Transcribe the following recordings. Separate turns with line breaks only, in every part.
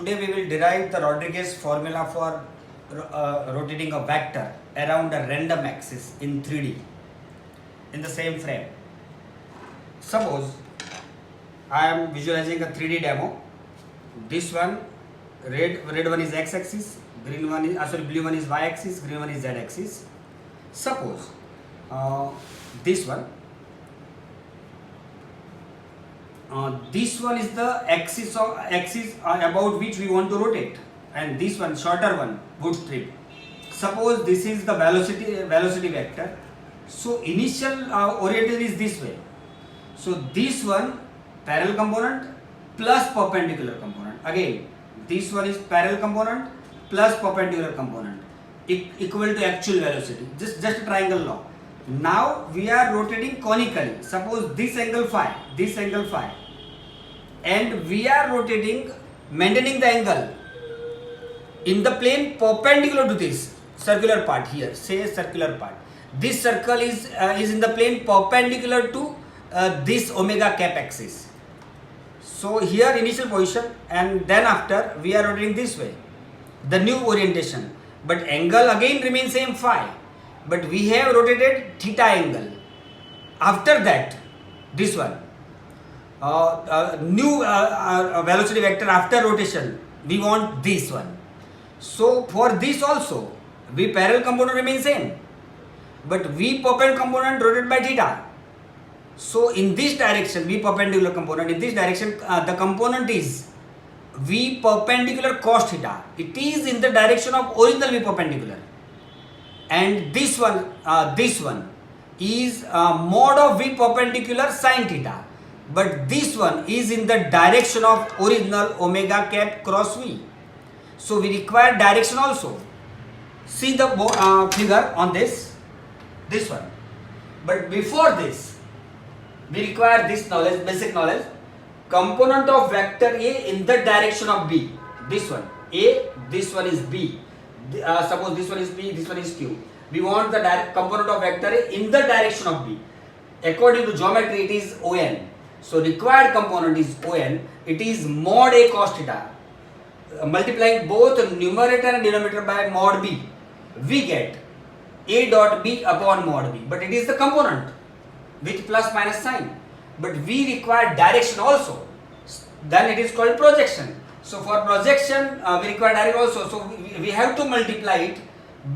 today we will derive the Rodrigues formula for rotating a vector around a random axis in 3D in the same frame. Suppose I am visualizing a 3D demo. This one, red one is x-axis, green one is blue one is y-axis, green one is z-axis. Suppose this one is the axis about which we want to rotate, and this one, shorter one, would trip. Suppose this is the velocity vector. So initial orientation is this way. So this one parallel component plus perpendicular component. Again, this one is parallel component plus perpendicular component equal to actual velocity. Just a triangle law. Now we are rotating conically. Suppose this angle phi, and we are rotating, maintaining the angle in the plane perpendicular to this circular part here. Say circular part. This circle is in the plane perpendicular to this omega cap axis. So here initial position, and then after we are rotating this way, the new orientation, but angle again remains same phi, but we have rotated theta angle. After that, this one new velocity vector after rotation, we want this one. So for this also, v parallel component remains same, but v perpendicular component rotated by theta. So in this direction, v perpendicular component, in this direction the component is v perpendicular cos theta. It is in the direction of original v perpendicular, and this one is mod of v perpendicular sin theta, but this one is in the direction of original omega cap cross v. So we require direction also. See the figure on this one. But before this, we require this knowledge, basic knowledge. Component of vector A in the direction of B. This one A, this one is B. Suppose this one is P, this one is Q. We want the component of vector A in the direction of B. According to geometry, it is ON. So required component is ON. It is mod A cos theta. Multiplying both numerator and denominator by mod B, we get A dot B upon mod B. But it is the component with plus minus sign. But we require direction also. Then it is called projection. So for projection, we require direction also. So we have to multiply it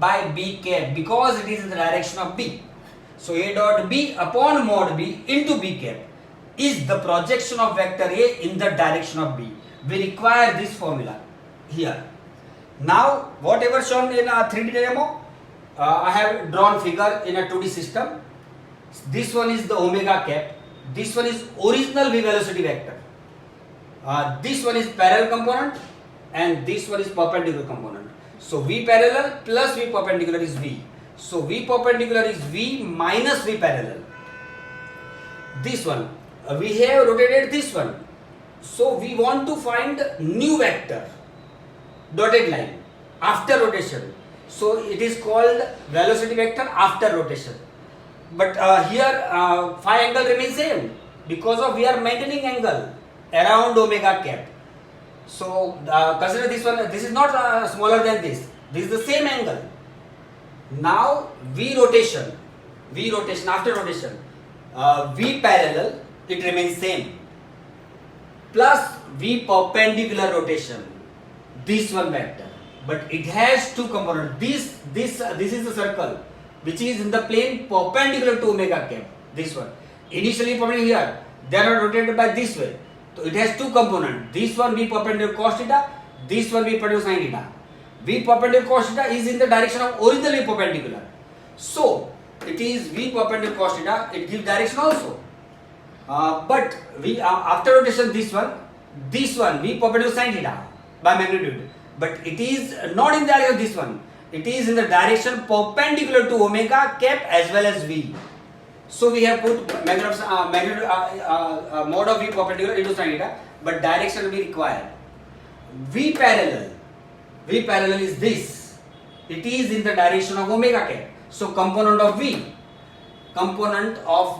by B cap because it is in the direction of B. So A dot B upon mod B into B cap is the projection of vector A in the direction of B. We require this formula here. Now whatever shown in a 3D demo, I have drawn figure in a 2D system. This one is the omega cap. This one is original v velocity vector. This one is parallel component, and this one is perpendicular component. So v parallel plus v perpendicular is v. So v perpendicular is v minus v parallel. This one we have rotated this one. So we want to find new vector, dotted line, after rotation. So it is called velocity vector after rotation. But here phi angle remains same because of we are maintaining angle around omega cap. So consider this one. This is not smaller than this. This is the same angle. Now v rotation after rotation, v parallel, it remains same, plus v perpendicular rotation, this one vector, but it has two components. This is the circle which is in the plane perpendicular to omega cap. This one initially perpendicular here, they are rotated by this way. So it has two components. This one v perpendicular cos theta, this one v perpendicular sin theta. V perpendicular cos theta is in the direction of original v perpendicular. So it is v perpendicular cos theta. It gives direction also. But we after rotation this one v perpendicular sin theta by magnitude. But it is not in the direction of this one. It is in the direction perpendicular to omega cap as well as v. So we have put mod of v perpendicular into sin theta, but direction we require. V parallel is this. It is in the direction of omega cap. So component of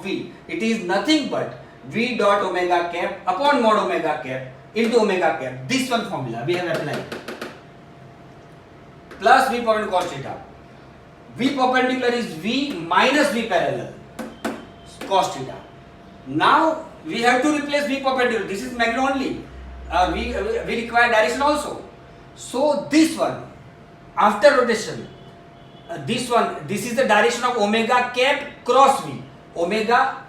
v, it is nothing but v dot omega cap upon mod omega cap into omega cap. This one formula we have applied. Plus V perpendicular cos theta. V perpendicular is V minus V parallel cos theta. Now we have to replace V perpendicular. This is magnitude only. We require direction also. So this one after rotation, this is the direction of omega cap cross V. Omega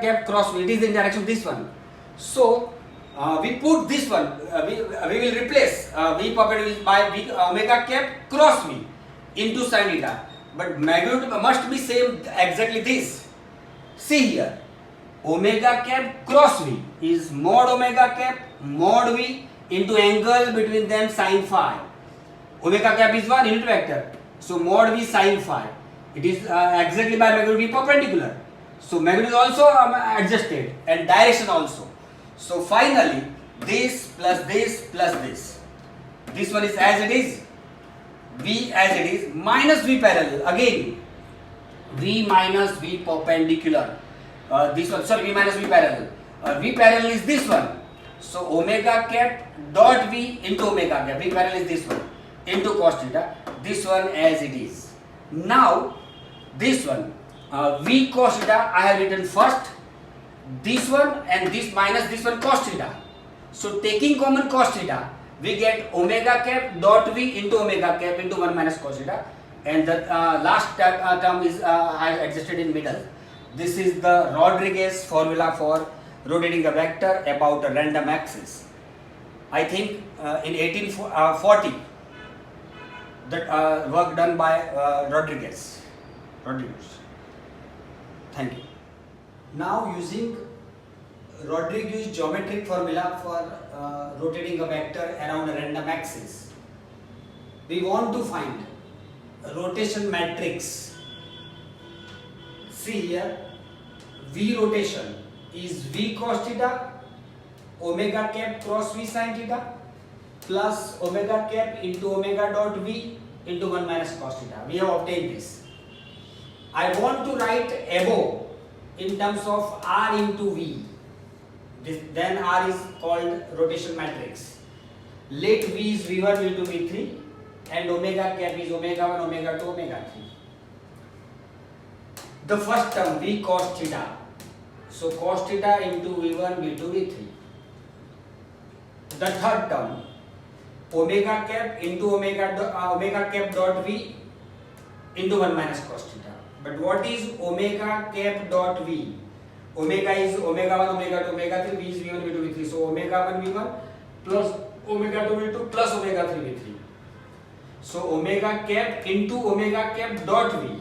cap cross V. It is the direction of this one. So we put this one. We will replace V perpendicular by V omega cap cross V into sin theta. But magnitude must be same exactly this. See here. Omega cap cross V is mod omega cap mod V into angle between them sin phi. Omega cap is one unit vector. So mod V sin phi. It is exactly by magnitude V perpendicular. So magnitude is also adjusted and direction also. So finally this plus this plus this. This one is as it is. V as it is minus V parallel. Again V minus V perpendicular. This one, sorry, V minus V parallel. V parallel is this one. So omega cap dot V into omega cap. V parallel is this one into cos theta. This one as it is. Now this one V cos theta I have written first. This one and this minus this one cos theta. So taking common cos theta, we get omega cap dot V into omega cap into 1 minus cos theta, and the last term is I have adjusted in middle. This is the Rodrigues formula for rotating a vector about a random axis. I think in 1840 that work done by Rodrigues. Thank you. Now using Rodrigues geometric formula for rotating a vector around a random axis, we want to find a rotation matrix. See here, V rotation is V cos theta omega cap cross V sin theta plus omega cap into omega dot V into 1 minus cos theta. We have obtained this. I want to write above in terms of R into V. Then R is called rotation matrix. Let V is V1, V2, V3 and omega cap is omega 1, omega 2, omega 3. The first term V cos theta. So cos theta into V1, V2, V3. The third term omega cap into omega cap dot V into 1 minus cos theta. But what is omega cap dot V? Omega is omega 1, omega 2, omega 3, V is V1, V2, V3. So omega 1 V1 plus omega 2 V2 plus omega 3 V3. So omega cap into omega cap dot V.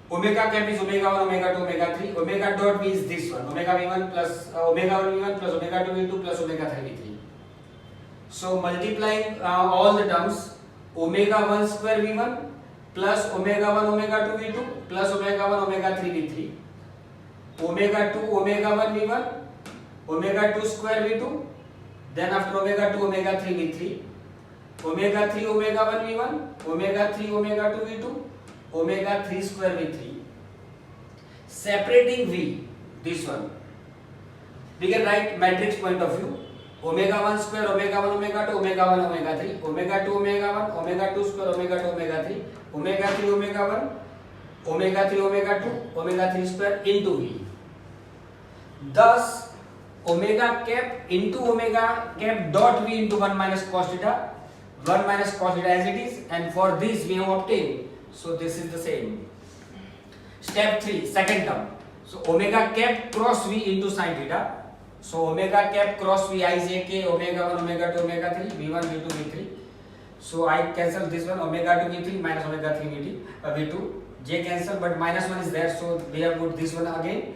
Omega cap is omega 1, omega 2, omega 3. Omega dot V is this one. Omega V1 plus omega 1 V1 plus omega 2 V2 plus omega 3 V3. So multiplying all the terms, omega 1 square V1 plus omega 1 omega 2 V2 plus omega 1 omega 3 V3. Omega 2 omega 1 V1 omega 2 square V2. Then after omega 2 omega 3 V3. Omega 3 omega 1 V1 omega 3 omega 2 V2 omega 3 square V3. Separating V, this one, we can write matrix point of view. Omega 1 square omega 1 omega 2 omega 1 omega 3 omega 2 omega 1 omega 2 square omega 2 omega 3 omega 3 omega 1 omega 3 omega 2 omega 3 square into V. Thus omega cap into omega cap dot V into 1 minus cos theta, 1 minus cos theta as it is, and for this we have obtained. So this is the same. Step 3, second term. So omega cap cross V into sin theta. So omega cap cross V I is AK omega 1 omega 2 omega 3 V1 V2 V3. So I cancel this one omega 2 V3 minus omega 3 V2. J cancel, but minus 1 is there, so we have put this one again.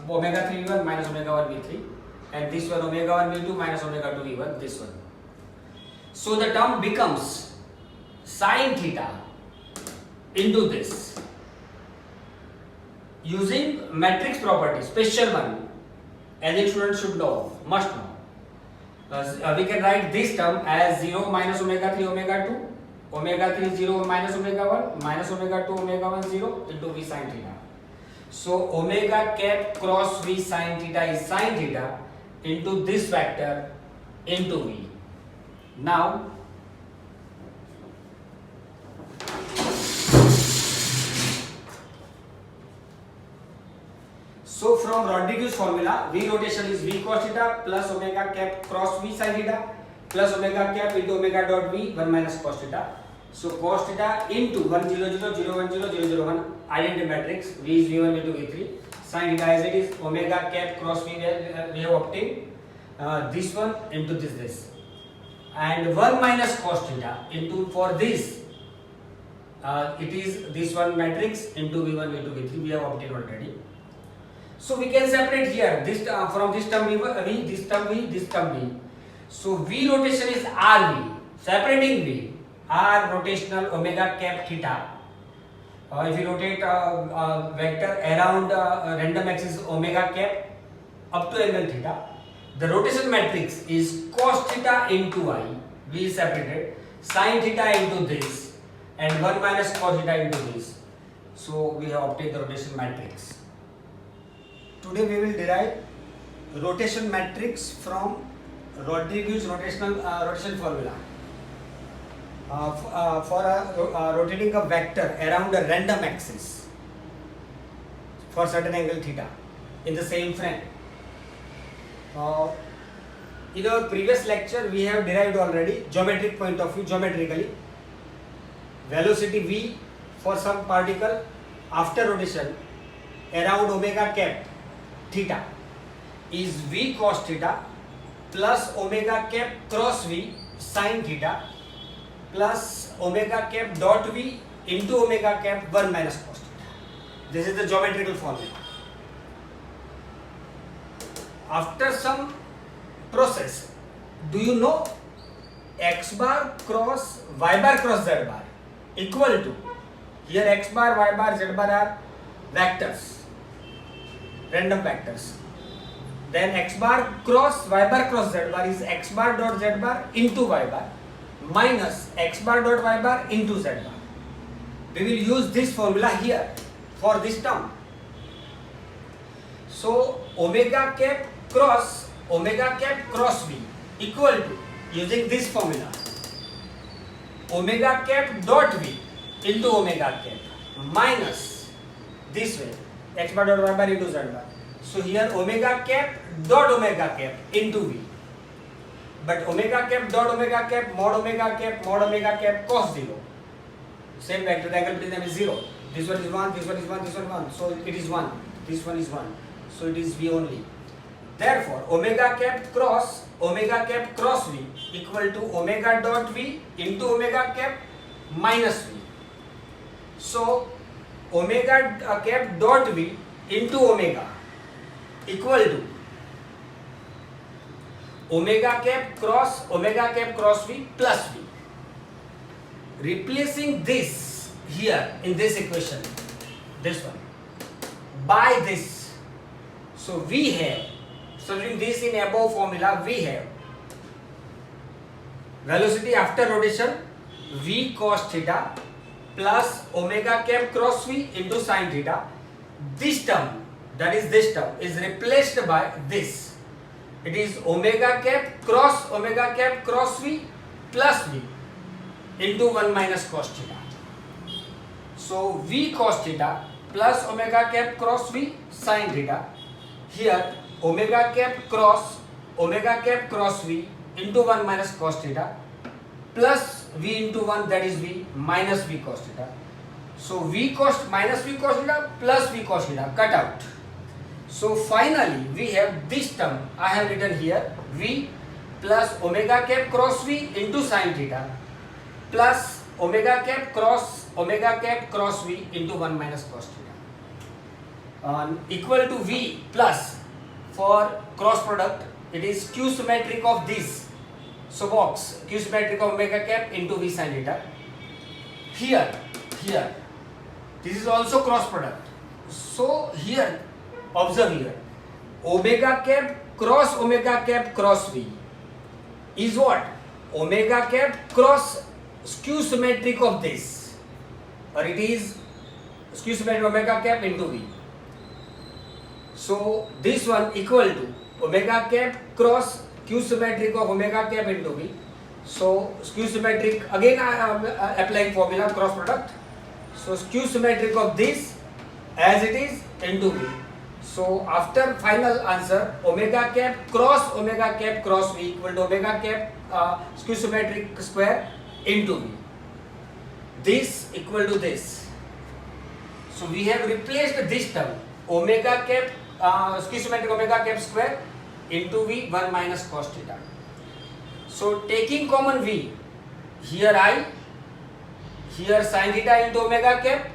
Omega 3 V1 minus omega 1 V3, and this one omega 1 V2 minus omega 2 V1, this one. So the term becomes sin theta into this using matrix property, special one, as a student should know, must know. We can write this term as 0 minus omega 3 omega 2 omega 3 0 minus omega 1 minus omega 2 omega 1 0 into V sin theta. So omega cap cross V sin theta is sin theta into this vector into V. Now so from Rodrigues formula, V rotation is V cos theta plus omega cap cross V sin theta plus omega cap into omega dot V 1 minus cos theta. So cos theta into 1 0 0 0 1 0 0 0 1 identity matrix, V is V1 into V3, sin theta as it is omega cap cross V we have obtained this one into this and 1 minus cos theta into for this it is this one matrix into V1 into V3 we have obtained already. So we can separate here this from this term V, this term V, this term V. So V rotation is RV, separating V, R rotational omega cap theta. If you rotate vector around random axis omega cap up to angle theta, the rotation matrix is cos theta into I, V is separated, sin theta into this, and 1 minus cos theta into this. So we have obtained the rotation matrix. Today we will derive rotation matrix from Rodrigues rotation formula. For rotating a vector around a random axis for certain angle theta in the same frame. In our previous lecture we have derived already geometric point of view, geometrically velocity v for some particle after rotation around omega cap theta is v cos theta plus omega cap cross v sin theta plus omega cap dot v into omega cap 1 minus cos theta. This is the geometrical formula. After some process, do you know x bar cross y bar cross z bar equal to, here x bar, y bar, z bar are vectors, random vectors. Then x bar cross y bar cross z bar is x bar dot z bar into y bar minus x bar dot y bar into z bar. We will use this formula here for this term. So omega cap cross v equal to, using this formula, omega cap dot v into omega cap minus this way x bar dot y bar into z bar. So here omega cap dot omega cap into v, but omega cap dot omega cap mod omega cap cos 0, same vector, the angle between them is 0. This one is 1, this one is 1, this one is 1, so it is 1, this one is 1, so it is v only. Therefore omega cap cross v equal to omega dot v into omega cap minus v. So omega cap dot v into omega equal to omega cap cross v plus v. Replacing this here in this equation, this one, by this, so we have, substituting this in above formula, we have velocity after rotation v cos theta plus omega cap cross v into sin theta. This term, that is this term, is replaced by this. It is omega cap cross v plus v into 1 minus cos theta. So v cos theta plus omega cap cross v sin theta. Here omega cap cross v into 1 minus cos theta plus v into 1, that is v, minus v cos theta. So v cos minus v cos theta plus v cos theta cut out. So finally we have this term, I have written here, v plus omega cap cross v into sin theta plus omega cap cross v into 1 minus cos theta equal to v plus, for cross product it is q symmetric of this, so box q symmetric of omega cap into v sin theta. Here this is also cross product, so here observe here omega cap cross v is what? Omega cap cross skew symmetric of this, or it is skew symmetric omega cap into v. So this one equal to omega cap cross Q symmetric of omega cap into V. So Q symmetric, again I am applying formula cross product. So Q symmetric of this as it is into V. So after final answer, omega cap cross V equal to omega cap Q symmetric square into V. This equal to this. So we have replaced this term omega cap Q symmetric omega cap square into V 1 minus cos theta. So taking common V, here I, here sin theta into omega cap,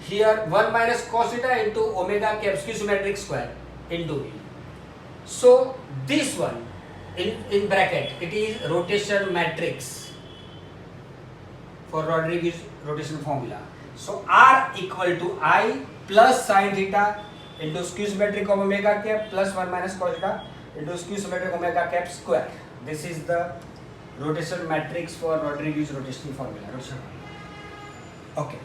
here 1 minus cos theta into omega cap Q symmetric square into V. So this one in bracket, it is rotation matrix for Rodrigues rotation formula. So R equal to I plus sin theta into Q symmetric of omega cap plus 1 minus cos theta into Q symmetric omega cap square. This is the rotation matrix for Rodrigues rotation formula. Okay.